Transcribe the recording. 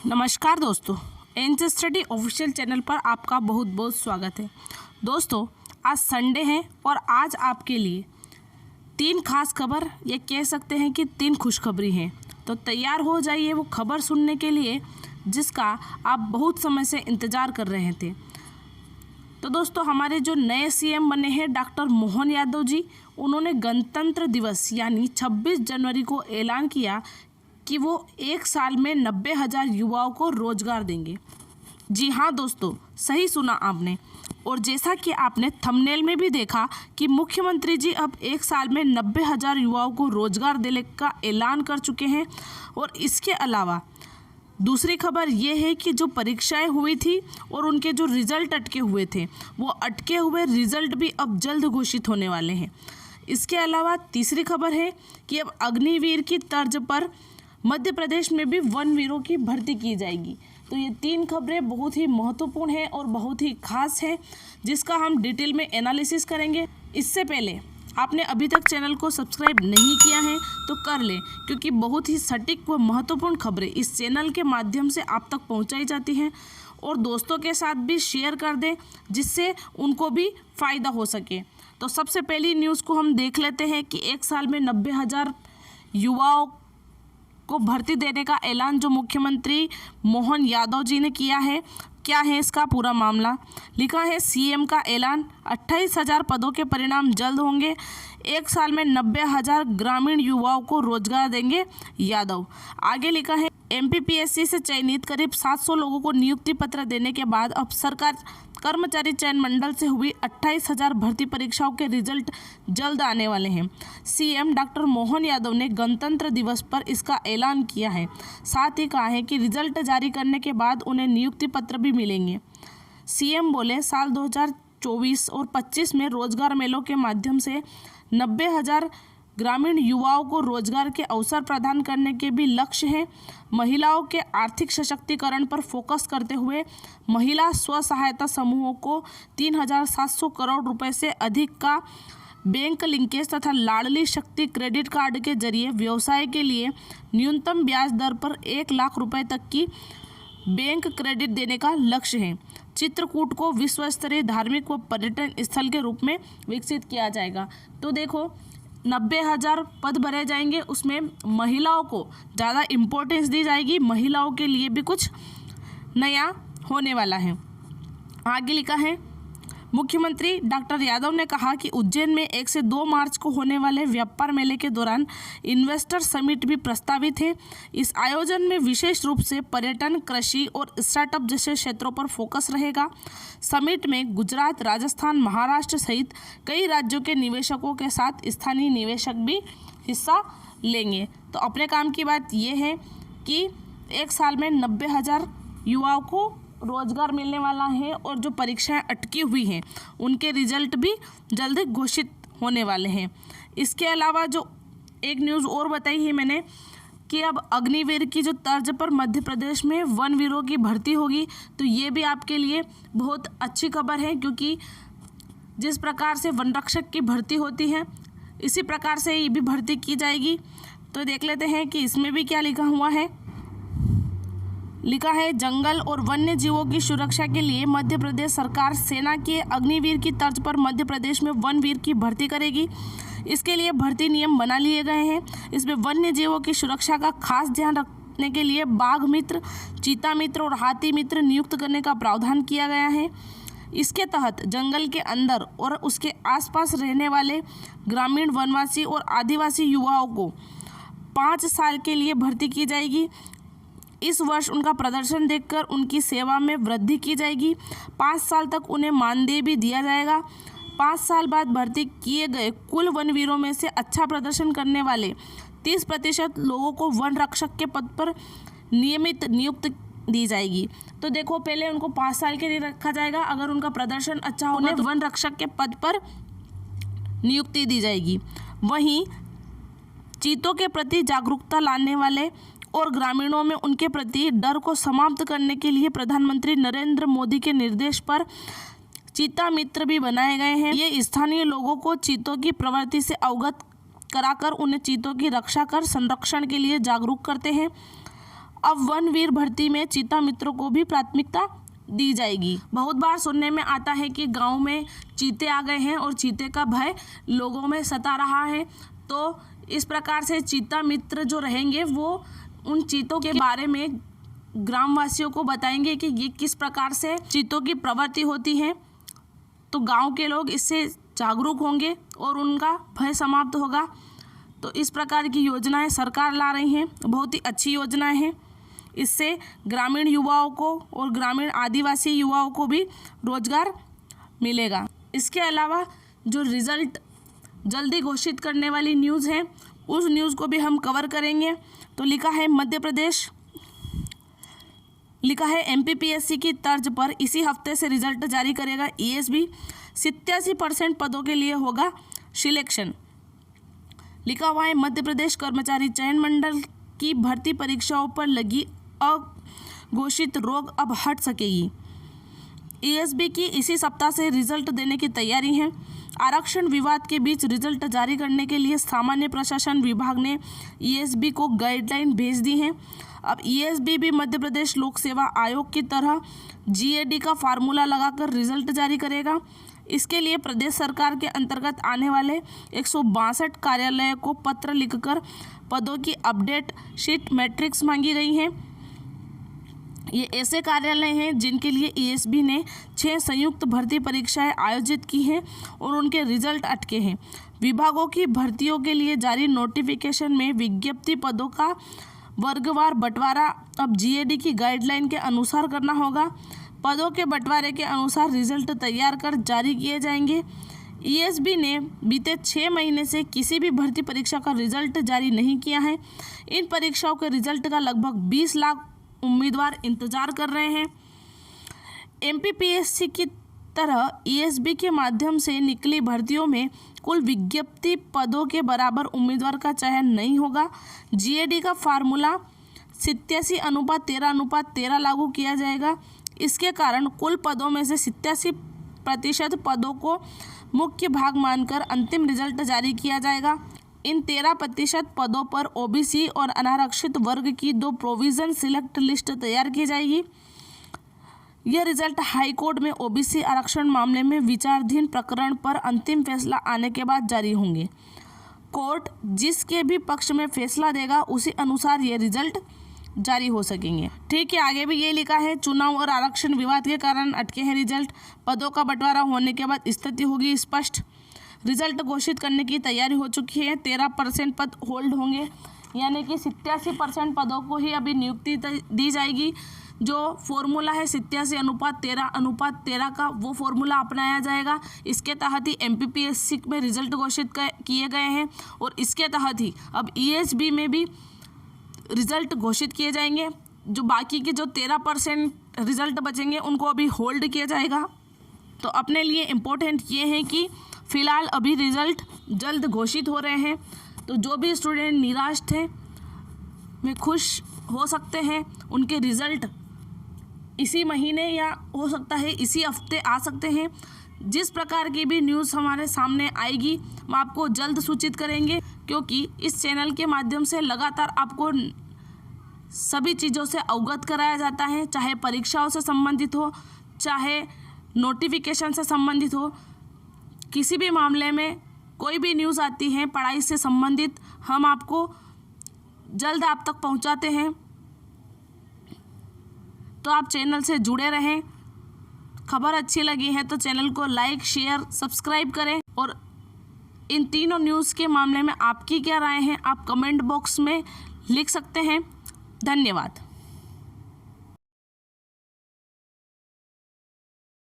नमस्कार दोस्तों, NJ study official channel पर आपका बहुत बहुत स्वागत है। दोस्तों, आज संडे है और आज आपके लिए 3 खास खबर, ये कह सकते हैं कि 3 खुशखबरी हैं। तो तैयार हो जाइए वो खबर सुनने के लिए जिसका आप बहुत समय से इंतज़ार कर रहे थे। तो दोस्तों, हमारे जो नए सीएम बने हैं डॉक्टर मोहन यादव जी, उन्होंने गणतंत्र दिवस यानी 26 जनवरी को ऐलान किया कि वो 1 साल में 90,000 युवाओं को रोजगार देंगे। जी हाँ दोस्तों, सही सुना आपने। और जैसा कि आपने थंबनेल में भी देखा कि मुख्यमंत्री जी अब 1 साल में 90,000 युवाओं को रोजगार देने का ऐलान कर चुके हैं। और इसके अलावा दूसरी खबर ये है कि जो परीक्षाएं हुई थी और उनके जो रिजल्ट अटके हुए थे, वो अटके हुए रिजल्ट भी अब जल्द घोषित होने वाले हैं। इसके अलावा तीसरी खबर है कि अब अग्निवीर की तर्ज पर मध्य प्रदेश में भी वनवीरों की भर्ती की जाएगी। तो ये 3 खबरें बहुत ही महत्वपूर्ण हैं और बहुत ही खास हैं, जिसका हम डिटेल में एनालिसिस करेंगे। इससे पहले आपने अभी तक चैनल को सब्सक्राइब नहीं किया है तो कर लें, क्योंकि बहुत ही सटीक व महत्वपूर्ण खबरें इस चैनल के माध्यम से आप तक पहुंचाई जाती हैं। और दोस्तों के साथ भी शेयर कर दें, जिससे उनको भी फ़ायदा हो सके। तो सबसे पहली न्यूज़ को हम देख लेते हैं कि 1 साल में 90,000 युवाओं को भर्ती देने का ऐलान जो मुख्यमंत्री मोहन यादव जी ने किया है। क्या है इसका पूरा मामला? लिखा है सीएम का ऐलान, 28,000 पदों के परिणाम जल्द होंगे। 1 साल में 90,000 ग्रामीण युवाओं को रोजगार देंगे यादव। आगे लिखा है एमपीपीएससी से चयनित करीब 700 लोगों को नियुक्ति पत्र देने के बाद अब सरकार कर्मचारी चयन मंडल से हुई 28,000 भर्ती परीक्षाओं के रिजल्ट जल्द आने वाले हैं। सीएम डॉक्टर मोहन यादव ने गणतंत्र दिवस पर इसका ऐलान किया है। साथ ही कहा है कि रिजल्ट जारी करने के बाद उन्हें नियुक्ति पत्र भी मिलेंगे। सीएम बोले साल 2024 और 25 में रोजगार मेलों के माध्यम से 90,000 ग्रामीण युवाओं को रोजगार के अवसर प्रदान करने के भी लक्ष्य हैं। महिलाओं के आर्थिक सशक्तिकरण पर फोकस करते हुए महिला स्व सहायता समूहों को 3,700 करोड़ रुपए से अधिक का बैंक लिंकेज तथा लाडली शक्ति क्रेडिट कार्ड के जरिए व्यवसाय के लिए न्यूनतम ब्याज दर पर 1 लाख रुपए तक की बैंक क्रेडिट देने का लक्ष्य है। चित्रकूट को विश्व स्तरीय धार्मिक व पर्यटन स्थल के रूप में विकसित किया जाएगा। तो देखो, 90,000 पद भरे जाएंगे, उसमें महिलाओं को ज़्यादा इम्पोर्टेंस दी जाएगी। महिलाओं के लिए भी कुछ नया होने वाला है। आगे लिखा है मुख्यमंत्री डॉक्टर यादव ने कहा कि उज्जैन में 1 से 2 मार्च को होने वाले व्यापार मेले के दौरान इन्वेस्टर समिट भी प्रस्तावित है। इस आयोजन में विशेष रूप से पर्यटन, कृषि और स्टार्टअप जैसे क्षेत्रों पर फोकस रहेगा। समिट में गुजरात, राजस्थान, महाराष्ट्र सहित कई राज्यों के निवेशकों के साथ स्थानीय निवेशक भी हिस्सा लेंगे। तो अपने काम की बात यह है कि 1 साल में 90,000 युवाओं को रोजगार मिलने वाला है और जो परीक्षाएं अटकी हुई हैं उनके रिजल्ट भी जल्दी घोषित होने वाले हैं। इसके अलावा जो एक न्यूज़ और बताई है मैंने कि अब अग्निवीर की जो तर्ज पर मध्य प्रदेश में वनवीरों की भर्ती होगी। तो ये भी आपके लिए बहुत अच्छी खबर है, क्योंकि जिस प्रकार से वन रक्षक की भर्ती होती है इसी प्रकार से ये भी भर्ती की जाएगी। तो देख लेते हैं कि इसमें भी क्या लिखा हुआ है। लिखा है जंगल और वन्य जीवों की सुरक्षा के लिए मध्य प्रदेश सरकार सेना के अग्निवीर की तर्ज पर मध्य प्रदेश में वनवीर की भर्ती करेगी। इसके लिए भर्ती नियम बना लिए गए हैं। इसमें वन्य जीवों की सुरक्षा का खास ध्यान रखने के लिए बाघ मित्र, चीता मित्र और हाथी मित्र नियुक्त करने का प्रावधान किया गया है। इसके तहत जंगल के अंदर और उसके आसपास रहने वाले ग्रामीण, वनवासी और आदिवासी युवाओं को 5 साल के लिए भर्ती की जाएगी। इस वर्ष उनका प्रदर्शन देखकर उनकी सेवा में वृद्धि की जाएगी। 5 साल तक उन्हें मानदेय भी दिया जाएगा। 5 साल बाद भर्ती किए गए कुल वनवीरों में से अच्छा प्रदर्शन करने वाले 30% लोगों को वन रक्षक के पद पर नियमित नियुक्त दी जाएगी। तो देखो, पहले उनको 5 साल के लिए रखा जाएगा। अगर उनका प्रदर्शन अच्छा होगा तो वन रक्षक के पद पर नियुक्ति दी जाएगी। वहीं चीतों के प्रति जागरूकता लाने वाले और ग्रामीणों में उनके प्रति डर को समाप्त करने के लिए प्रधानमंत्री नरेंद्र मोदी के निर्देश पर चीता मित्र भी बनाए गए हैं। ये स्थानीय लोगों को चीतों की प्रवृत्ति से अवगत कराकर उन्हें चीतों की रक्षा कर संरक्षण के लिए जागरूक करते हैं। अब वनवीर भर्ती में चीता मित्रों को भी प्राथमिकता दी जाएगी। बहुत बार सुनने में आता है कि गांव में चीते आ गए हैं और चीते का भय लोगों में सता रहा है। तो इस प्रकार से चीता मित्र जो रहेंगे वो उन चीतों के बारे में ग्रामवासियों को बताएंगे कि ये किस प्रकार से चीतों की प्रवृत्ति होती है। तो गांव के लोग इससे जागरूक होंगे और उनका भय समाप्त होगा। तो इस प्रकार की योजनाएं सरकार ला रही हैं, बहुत ही अच्छी योजनाएं हैं। इससे ग्रामीण युवाओं को और ग्रामीण आदिवासी युवाओं को भी रोजगार मिलेगा। इसके अलावा जो रिजल्ट जल्दी घोषित करने वाली न्यूज़ है उस न्यूज़ को भी हम कवर करेंगे। तो लिखा है मध्य प्रदेश, लिखा है MPPSC की तर्ज पर इसी हफ्ते से रिजल्ट जारी करेगा ESB। 87% पदों के लिए होगा सिलेक्शन। लिखा हुआ है मध्य प्रदेश कर्मचारी चयन मंडल की भर्ती परीक्षाओं पर लगी अघोषित रोक अब हट सकेगी। ESB की इसी सप्ताह से रिजल्ट देने की तैयारी है। आरक्षण विवाद के बीच रिजल्ट जारी करने के लिए सामान्य प्रशासन विभाग ने ESB को गाइडलाइन भेज दी है। अब ESB भी मध्य प्रदेश लोक सेवा आयोग की तरह GAD का फार्मूला लगाकर रिजल्ट जारी करेगा। इसके लिए प्रदेश सरकार के अंतर्गत आने वाले 162 कार्यालयों को पत्र लिखकर पदों की अपडेट शीट मैट्रिक्स मांगी गई है। ये ऐसे कार्यालय हैं जिनके लिए ESB ने 6 संयुक्त भर्ती परीक्षाएं आयोजित की हैं और उनके रिजल्ट अटके हैं। विभागों की भर्तियों के लिए जारी नोटिफिकेशन में विज्ञप्ति पदों का वर्गवार बंटवारा अब GAD की गाइडलाइन के अनुसार करना होगा। पदों के बंटवारे के अनुसार रिजल्ट तैयार कर जारी किए जाएंगे। ESB ने बीते 6 महीने से किसी भी भर्ती परीक्षा का रिजल्ट जारी नहीं किया है। इन परीक्षाओं के रिजल्ट का लगभग 20 लाख उम्मीदवार इंतजार कर रहे हैं। MPPSC की तरह ESB के माध्यम से निकली भर्तियों में कुल विज्ञप्ति पदों के बराबर उम्मीदवार का चयन नहीं होगा। GAD का फार्मूला 87:13:13 लागू किया जाएगा। इसके कारण कुल पदों में से 87% पदों को मुख्य भाग मानकर अंतिम रिजल्ट जारी किया जाएगा। इन 13% पदों पर OBC और अनारक्षित वर्ग की 2 प्रोविजन सिलेक्ट लिस्ट तैयार की जाएगी। यह रिजल्ट हाई कोर्ट में OBC आरक्षण मामले में विचाराधीन प्रकरण पर अंतिम फैसला आने के बाद जारी होंगे। कोर्ट जिसके भी पक्ष में फैसला देगा उसी अनुसार ये रिजल्ट जारी हो सकेंगे। ठीक है, आगे भी ये लिखा है चुनाव और आरक्षण विवाद के कारण अटके हैं रिजल्ट। पदों का बंटवारा होने के बाद स्थिति होगी स्पष्ट। रिजल्ट घोषित करने की तैयारी हो चुकी है। 13% पद होल्ड होंगे, यानी कि 87% पदों को ही अभी नियुक्ति दी जाएगी। जो फॉर्मूला है 87:13:13 का, वो फॉर्मूला अपनाया जाएगा। इसके तहत ही MPPSC में रिजल्ट घोषित किए गए हैं और इसके तहत ही अब ESB में भी रिजल्ट घोषित किए जाएंगे। जो बाकी के जो 13% रिजल्ट बचेंगे उनको अभी होल्ड किया जाएगा। तो अपने लिए इम्पोर्टेंट ये है कि फ़िलहाल अभी रिज़ल्ट जल्द घोषित हो रहे हैं। तो जो भी स्टूडेंट निराश थे वे खुश हो सकते हैं। उनके रिज़ल्ट इसी महीने या हो सकता है इसी हफ्ते आ सकते हैं। जिस प्रकार की भी न्यूज़ हमारे सामने आएगी हम आपको जल्द सूचित करेंगे, क्योंकि इस चैनल के माध्यम से लगातार आपको सभी चीज़ों से अवगत कराया जाता है, चाहे परीक्षाओं से संबंधित हो, चाहे नोटिफिकेशन से संबंधित हो। किसी भी मामले में कोई भी न्यूज़ आती है पढ़ाई से संबंधित, हम आपको जल्द आप तक पहुंचाते हैं। तो आप चैनल से जुड़े रहें। खबर अच्छी लगी है तो चैनल को लाइक, शेयर, सब्सक्राइब करें। और इन तीनों न्यूज़ के मामले में आपकी क्या राय है आप कमेंट बॉक्स में लिख सकते हैं। धन्यवाद।